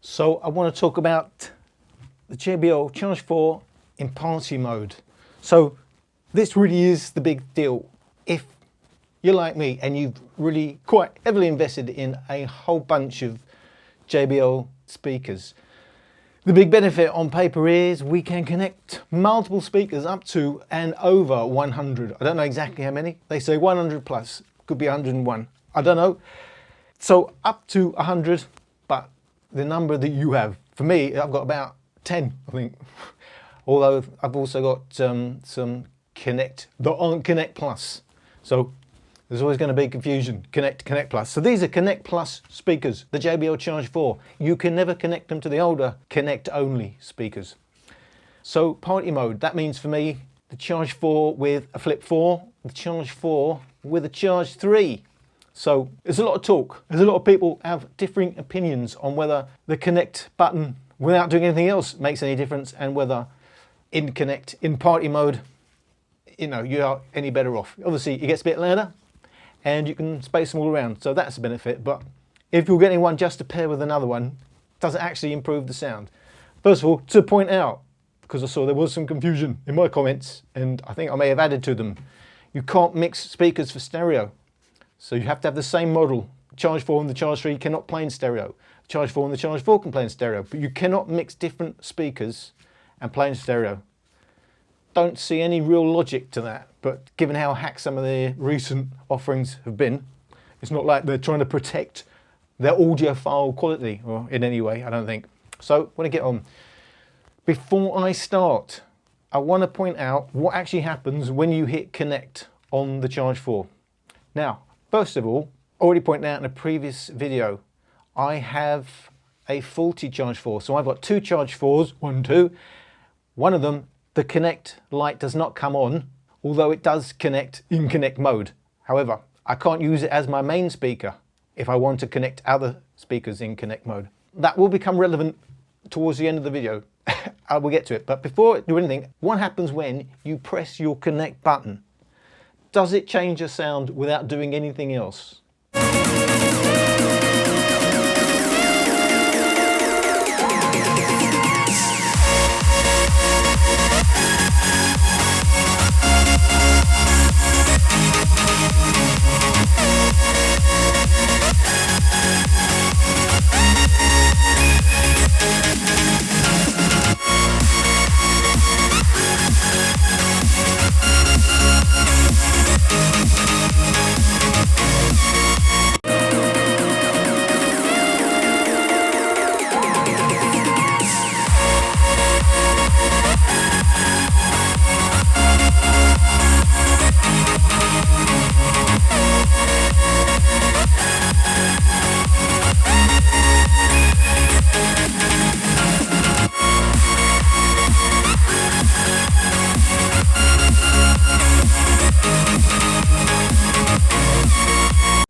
So I want to talk about the JBL Charge 4 in party mode. So this really is the big deal. If you're like me and you've really quite heavily invested in a whole bunch of JBL speakers, the big benefit on paper is we can connect multiple speakers up to and over 100. I don't know exactly how many. They say 100 plus, could be 101. I don't know. So up to 100, but the number that you have. For me, I've got about 10, I think. Although I've also got some Connect that aren't Connect Plus. So there's always going to be confusion, Connect Plus. So these are Connect Plus speakers, the JBL Charge 4. You can never connect them to the older Connect only speakers. So party mode, that means for me, the Charge 4 with a Flip 4, the Charge 4 with a Charge 3. So there's a lot of talk. There's a lot of people have differing opinions on whether the Connect button without doing anything else makes any difference, and whether in Connect, in party mode, you are any better off. Obviously it gets a bit louder and you can space them all around, so that's a benefit. But if you're getting one just to pair with another one, does it actually improve the sound? First of all, to point out, because I saw there was some confusion in my comments and I think I may have added to them, you can't mix speakers for stereo. So you have to have the same model. Charge 4 and the Charge 3 cannot play in stereo. Charge 4 and the Charge 4 can play in stereo, but you cannot mix different speakers and play in stereo. Don't see any real logic to that, but given how hacked some of their recent offerings have been, it's not like they're trying to protect their audiophile quality or in any way, I don't think. So I want to get on. Before I start, I want to point out what actually happens when you hit Connect on the Charge 4. Now, first of all, already pointed out in a previous video, I have a faulty Charge 4. So I've got two Charge 4s, 1, 2. One of them, the Connect light does not come on, although it does connect in Connect mode. However, I can't use it as my main speaker if I want to connect other speakers in Connect mode. That will become relevant towards the end of the video. I will get to it. But before I do anything, what happens when you press your Connect button? Does it change your sound without doing anything else?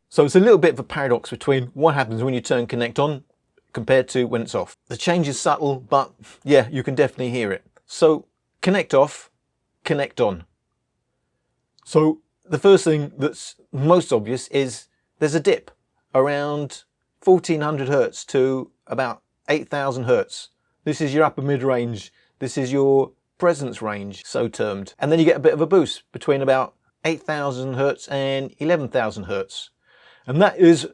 So it's a little bit of a paradox between what happens when you turn Connect on compared to when it's off. The change is subtle, but yeah, you can definitely hear it. So Connect off, Connect on. So the first thing that's most obvious is there's a dip around 1400 Hertz to about 8000 Hertz. This is your upper mid-range. This is your presence range, so termed. And then you get a bit of a boost between about 8000 Hertz and 11,000 Hertz. And that is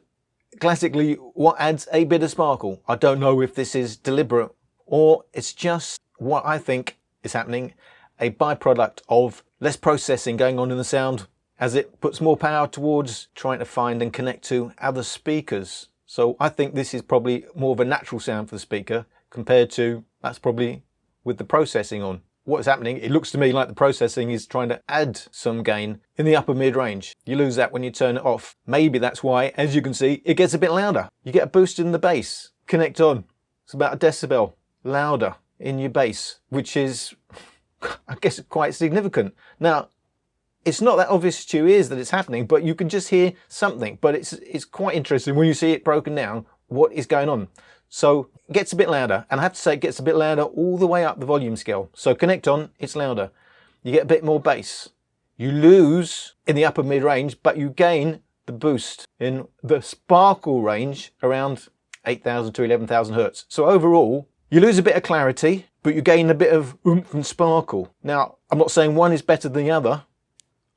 classically what adds a bit of sparkle. I don't know if this is deliberate or it's just what I think is happening, a byproduct of less processing going on in the sound as it puts more power towards trying to find and connect to other speakers. So I think this is probably more of a natural sound for the speaker compared to that's probably with the processing on. What's happening, it looks to me like the processing is trying to add some gain in the upper mid-range. You lose that when you turn it off. Maybe that's why, as you can see, it gets a bit louder. You get a boost in the bass. Connect on. It's about a decibel louder in your bass, which is, I guess, quite significant. Now, it's not that obvious to your ears that it's happening, but you can just hear something. But it's quite interesting when you see it broken down, what is going on. So it gets a bit louder, and I have to say it gets a bit louder all the way up the volume scale. So Connect on, it's louder. You get a bit more bass. You lose in the upper mid-range, but you gain the boost in the sparkle range around 8,000 to 11,000 hertz. So overall, you lose a bit of clarity, but you gain a bit of oomph and sparkle. Now, I'm not saying one is better than the other.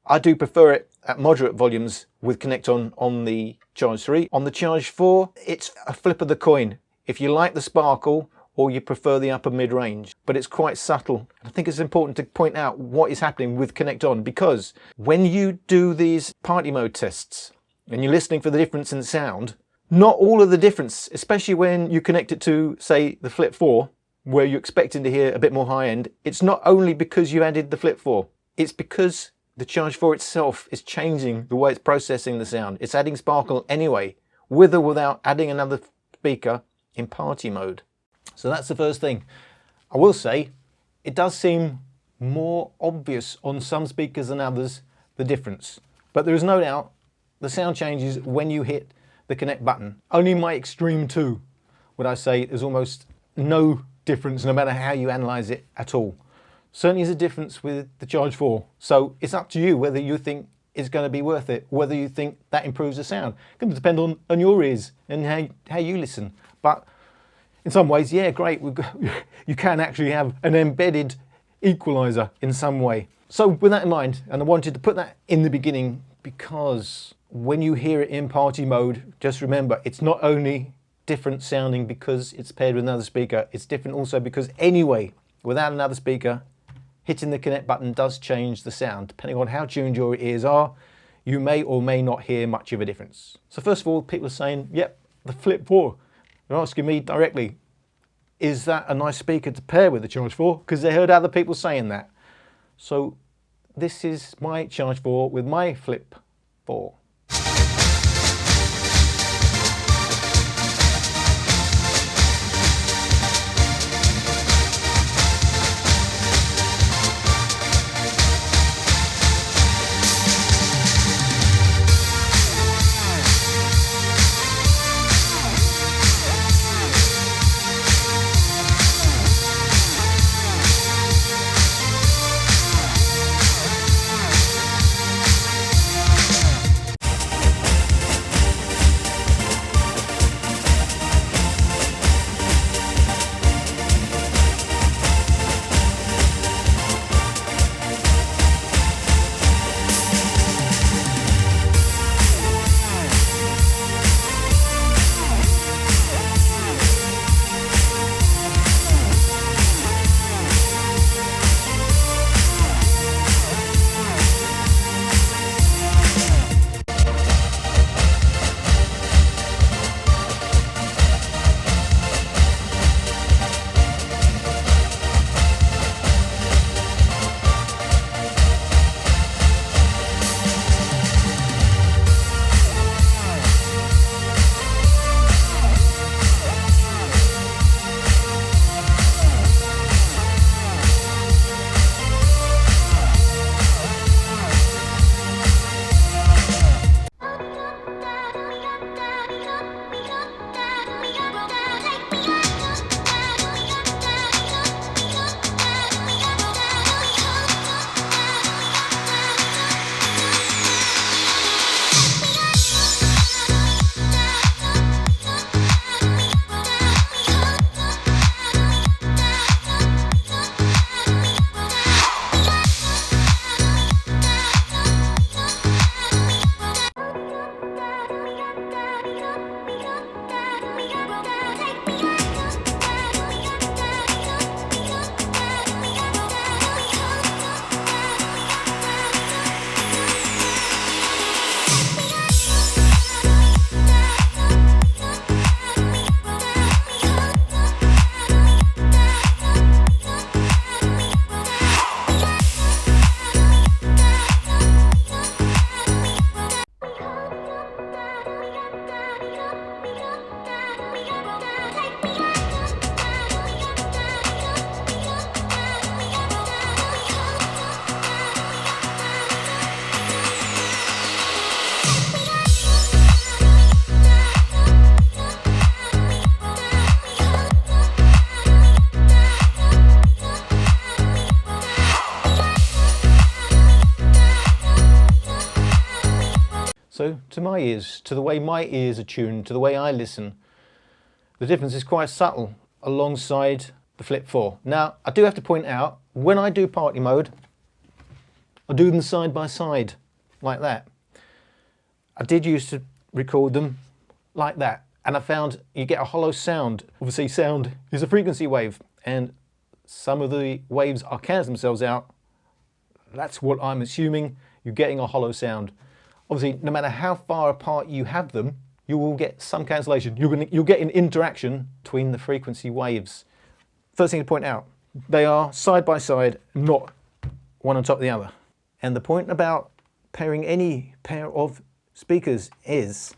I do prefer it at moderate volumes with Connect on the Charge 3. On the Charge 4, it's a flip of the coin. If you like the sparkle or you prefer the upper mid-range, but it's quite subtle. I think it's important to point out what is happening with Connect On, because when you do these party mode tests and you're listening for the difference in sound, not all of the difference, especially when you connect it to, say, the Flip 4, where you're expecting to hear a bit more high end, it's not only because you added the Flip 4, it's because the Charge 4 itself is changing the way it's processing the sound. It's adding sparkle anyway, with or without adding another speaker in party mode. So that's the first thing. I will say, it does seem more obvious on some speakers than others, the difference. But there is no doubt the sound changes when you hit the connect button. Only my Xtreme 2 would I say there's almost no difference, no matter how you analyze it at all. Certainly is a difference with the Charge 4. So it's up to you whether you think it's going to be worth it, whether you think that improves the sound. It's going to depend on your ears and how you listen. But in some ways, yeah, great. You can actually have an embedded equalizer in some way. So with that in mind, and I wanted to put that in the beginning because when you hear it in party mode, just remember, it's not only different sounding because it's paired with another speaker, it's different also because anyway, without another speaker, hitting the connect button does change the sound. Depending on how tuned your ears are, you may or may not hear much of a difference. So first of all, people are saying, yep, the Flip 4. They're asking me directly, is that a nice speaker to pair with the Charge 4? Because they heard other people saying that. So this is my Charge 4 with my Flip 4. So to my ears, to the way my ears are tuned, to the way I listen, the difference is quite subtle alongside the Flip 4. Now, I do have to point out, when I do party mode, I do them side by side, like that. I did used to record them like that, and I found you get a hollow sound. Obviously, sound is a frequency wave, and some of the waves are cancel themselves out. That's what I'm assuming. You're getting a hollow sound. Obviously, no matter how far apart you have them, you will get some cancellation. You'll get an interaction between the frequency waves. First thing to point out, they are side by side, not one on top of the other. And the point about pairing any pair of speakers is,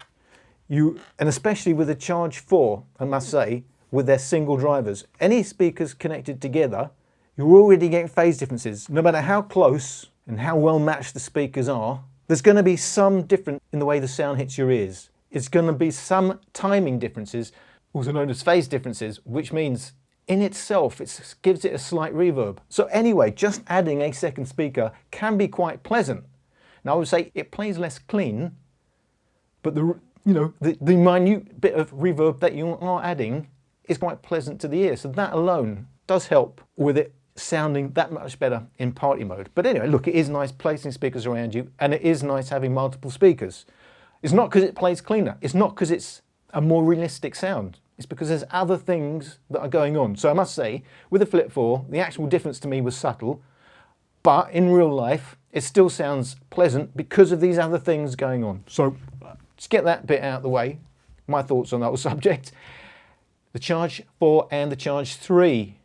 and especially with the Charge 4, I must say, with their single drivers, any speakers connected together, you're already getting phase differences. No matter how close and how well matched the speakers are, there's going to be some difference in the way the sound hits your ears. It's going to be some timing differences, also known as phase differences, which means in itself it gives it a slight reverb. So anyway, just adding a second speaker can be quite pleasant. Now I would say it plays less clean, but the minute bit of reverb that you are adding is quite pleasant to the ear. So that alone does help with it sounding that much better in party mode. But anyway, look, it is nice placing speakers around you, and it is nice having multiple speakers. It's not because it plays cleaner. It's not because it's a more realistic sound. It's because there's other things that are going on. So I must say, with the Flip 4, the actual difference to me was subtle, but in real life, it still sounds pleasant because of these other things going on. So let's get that bit out of the way. My thoughts on that whole subject. The Charge 4 and the Charge 3.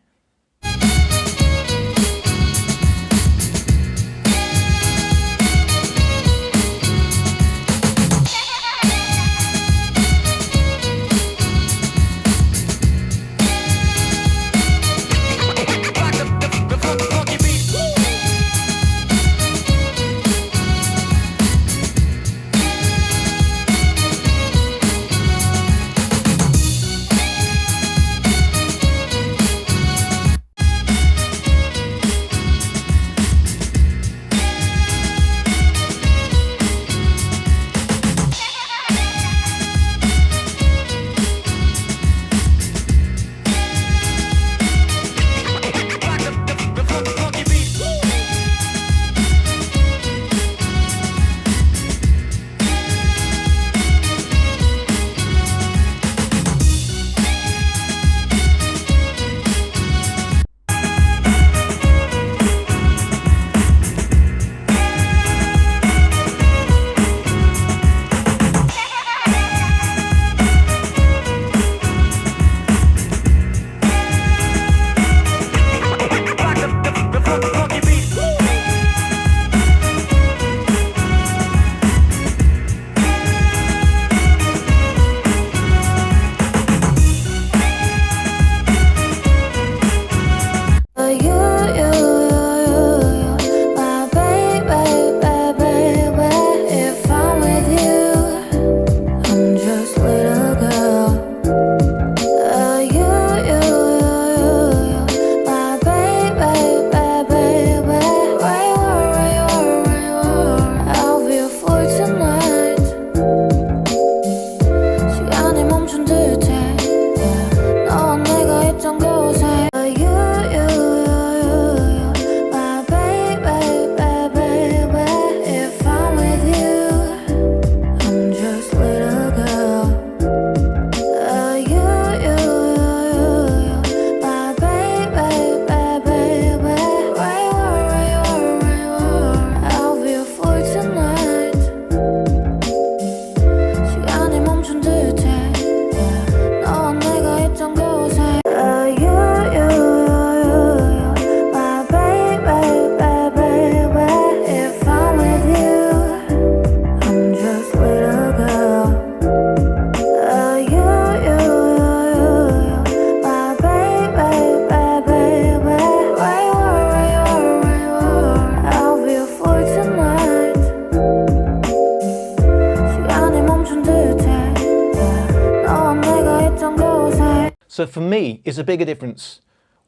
So for me, it's a bigger difference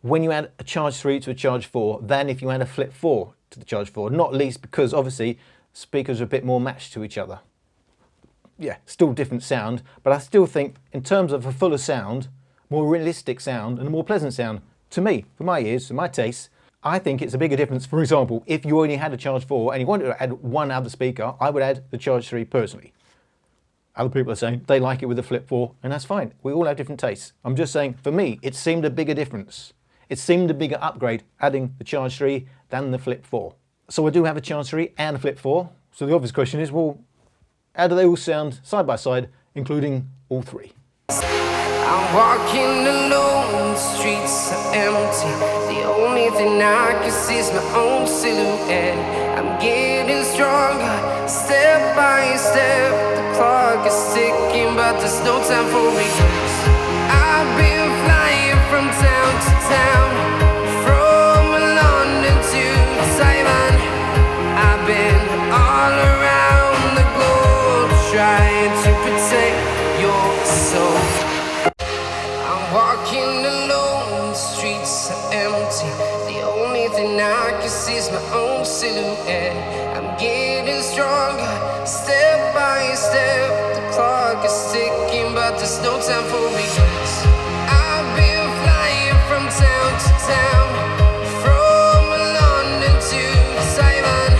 when you add a Charge 3 to a Charge 4 than if you add a Flip 4 to the Charge 4, not least because obviously speakers are a bit more matched to each other. yeah, still different sound, but I still think in terms of a fuller sound, more realistic sound and a more pleasant sound, to me, for my ears, for my taste, I think it's a bigger difference. For example, if you only had a Charge 4 and you wanted to add one other speaker, I would add the Charge 3 personally. Other people are saying they like it with the Flip 4, and that's fine. We all have different tastes. I'm just saying, for me, it seemed a bigger difference. It seemed a bigger upgrade adding the Charge 3 than the Flip 4. So I do have a Charge 3 and a Flip 4. So the obvious question is, well, how do they all sound side by side, including all three? I'm walking alone, the streets are empty. The only thing I can see is my own silhouette. I'm getting stronger, step by step. The clock is ticking, but there's no time for regrets. I've been flying from town to town, from London to Taiwan. I've been all around the globe, trying to protect your soul. Walking alone, the streets are empty. The only thing I can see is my own silhouette. I'm getting stronger, step by step. The clock is ticking, but there's no time for regrets. I've been flying from town to town, from London to Taiwan.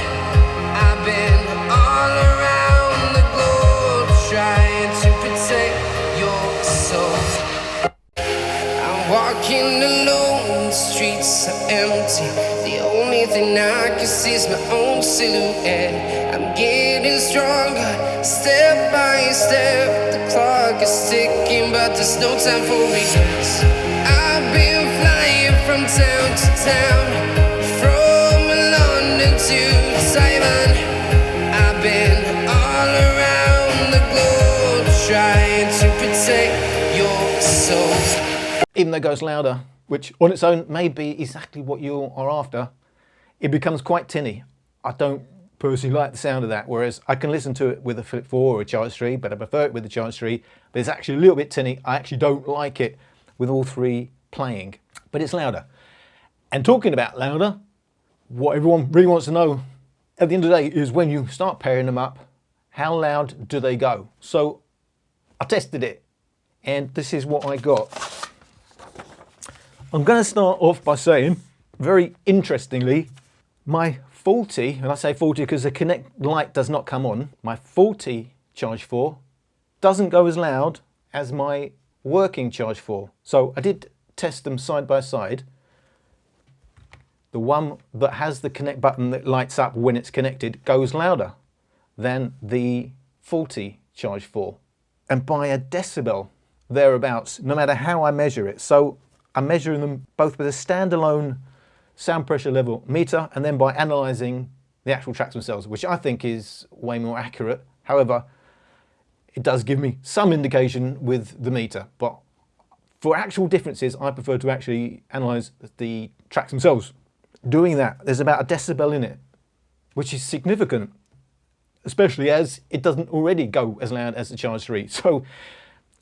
I've been all around the globe, trying to protect your soul. Walking alone, the streets are empty. The only thing I can see is my own silhouette. I'm getting stronger, step by step. The clock is ticking, but there's no time for regrets. I've been flying from town to town, from London to Taiwan. I've been all around the globe, trying to protect your soul. Even though it goes louder, which on its own may be exactly what you are after, it becomes quite tinny. I don't personally like the sound of that, whereas I can listen to it with a Flip 4 or a Charge 3, but I prefer it with the Charge 3, but it's actually a little bit tinny. I actually don't like it with all three playing, but it's louder. And talking about louder, what everyone really wants to know at the end of the day is when you start pairing them up, how loud do they go? So I tested it, and this is what I got. I'm going to start off by saying, very interestingly, my faulty, and I say faulty because the Connect light does not come on, my faulty Charge 4 doesn't go as loud as my working Charge 4. So I did test them side by side. The one that has the Connect button that lights up when it's connected goes louder than the faulty Charge 4. And by a decibel thereabouts, no matter how I measure it. So I'm measuring them both with a standalone sound pressure level meter and then by analysing the actual tracks themselves, which I think is way more accurate. However, it does give me some indication with the meter, but for actual differences, I prefer to actually analyse the tracks themselves. Doing that, there's about a decibel in it, which is significant, especially as it doesn't already go as loud as the Charge 3. So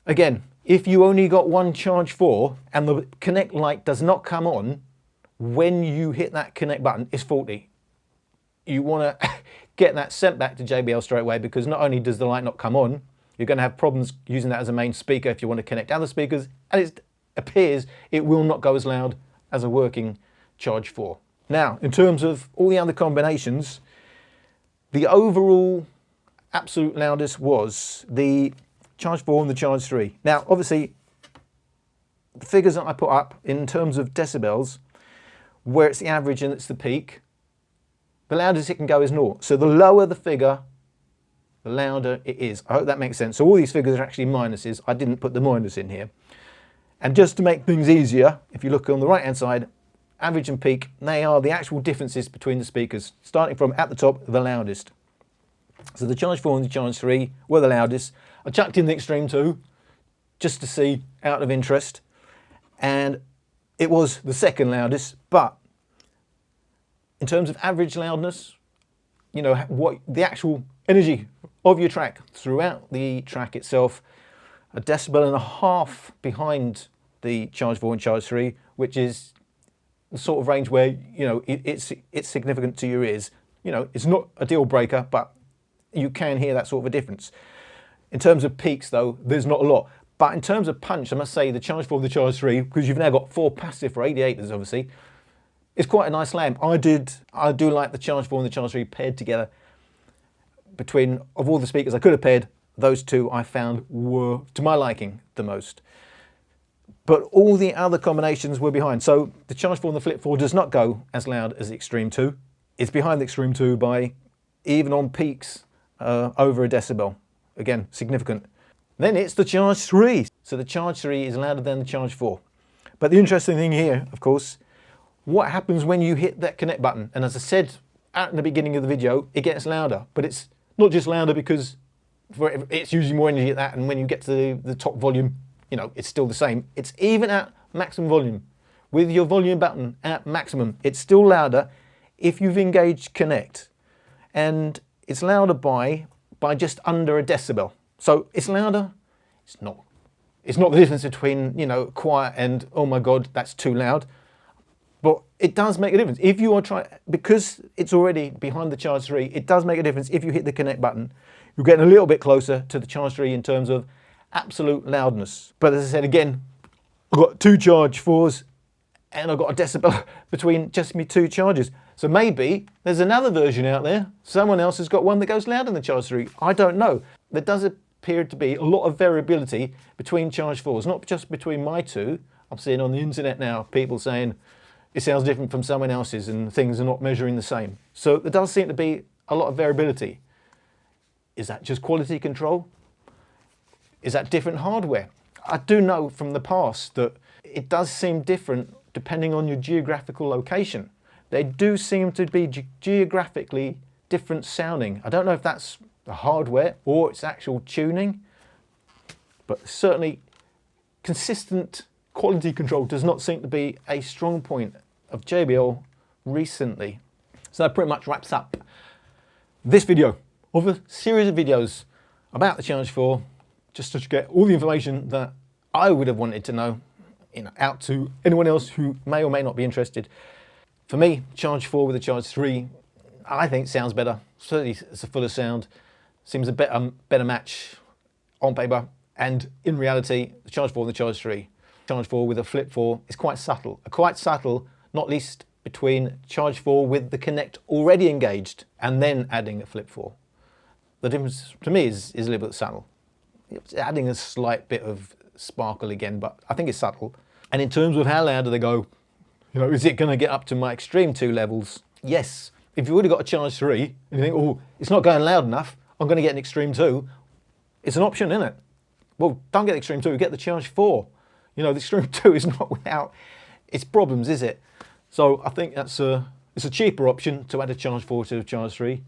again, if you only got one Charge 4 and the Connect light does not come on when you hit that Connect button, it's faulty. You want to get that sent back to JBL straight away, because not only does the light not come on, you're going to have problems using that as a main speaker if you want to connect other speakers, and it appears it will not go as loud as a working Charge 4. Now, in terms of all the other combinations, the overall absolute loudest was the Charge 4 and the Charge 3. Now, obviously, the figures that I put up in terms of decibels, where it's the average and it's the peak, the loudest it can go is 0. So the lower the figure, the louder it is. I hope that makes sense. So all these figures are actually minuses. I didn't put the minus in here. And just to make things easier, if you look on the right-hand side, average and peak, they are the actual differences between the speakers, starting from at the top, the loudest. So the Charge 4 and the Charge 3 were the loudest. I chucked in the Xtreme 2 just to see, out of interest, and it was the second loudest. But in terms of average loudness, you know, what the actual energy of your track throughout the track itself, 1.5 decibels behind the Charge 4 and Charge 3, which is the sort of range where, you know, it's significant to your ears. You know, it's not a deal breaker, but you can hear that sort of a difference. In terms of peaks though, there's not a lot. But in terms of punch, I must say the Charge 4 and the Charge 3, because you've now got 4 passive for 88ers obviously, it's quite a nice lamp. I do like the Charge 4 and the Charge 3 paired together. Between, of all the speakers I could have paired, those two I found were, to my liking, the most. But all the other combinations were behind. So the Charge 4 and the Flip 4 does not go as loud as the Xtreme 2. It's behind the Xtreme 2 by, even on peaks, over a decibel. Again, significant. Then it's the Charge 3. So the Charge 3 is louder than the Charge 4. But the interesting thing here, of course, what happens when you hit that connect button? And as I said at the beginning of the video, it gets louder. But it's not just louder because it's using more energy at that, and when you get to the top volume, you know, it's still the same. It's even at maximum volume. With your volume button at maximum, it's still louder if you've engaged connect. And it's louder by just under a decibel. So it's louder. It's not the difference between, you know, quiet and, oh my God, that's too loud. But it does make a difference. If you are trying, because it's already behind the Charge 3, it does make a difference if you hit the connect button. You're getting a little bit closer to the Charge 3 in terms of absolute loudness. But as I said again, I've got 2 Charge 4s and I've got a decibel between just me 2 charges. So maybe there's another version out there. Someone else has got one that goes louder than the Charge 3. I don't know. There does appear to be a lot of variability between Charge 4s, not just between my 2. I'm seeing on the internet now people saying it sounds different from someone else's and things are not measuring the same. So there does seem to be a lot of variability. Is that just quality control? Is that different hardware? I do know from the past that it does seem different depending on your geographical location. They do seem to be geographically different sounding. I don't know if that's the hardware or it's actual tuning, but certainly consistent quality control does not seem to be a strong point of JBL recently. So that pretty much wraps up this video of a series of videos about the Charge 4, just to get all the information that I would have wanted to know, out to anyone else who may or may not be interested. For me, Charge 4 with the Charge 3, I think sounds better. Certainly it's a fuller sound, seems a better match on paper, and in reality, the Charge 4 and the Charge 3. Charge 4 with a Flip 4 is quite subtle, not least between Charge 4 with the connect already engaged and then adding a Flip 4. The difference to me is a little bit subtle. It's adding a slight bit of sparkle again, but I think it's subtle. And in terms of how loud do they go, you know, is it going to get up to my Xtreme 2 levels? Yes. If you've already got a Charge 3 and you think, oh, it's not going loud enough, I'm going to get an Xtreme 2, it's an option, isn't it? Well, don't get the Xtreme 2, get the Charge 4. You know, the Xtreme 2 is not without its problems, is it? So I think it's a cheaper option to add a Charge 4 to a Charge 3.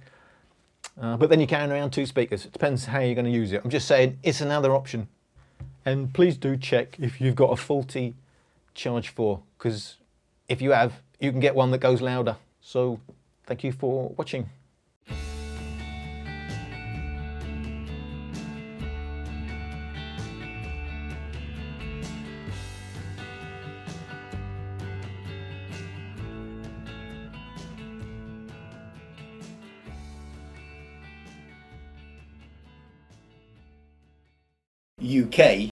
But then you're carrying around 2 speakers. It depends how you're going to use it. I'm just saying it's another option. And please do check if you've got a faulty Charge 4, because if you have, you can get one that goes louder. So thank you for watching. UK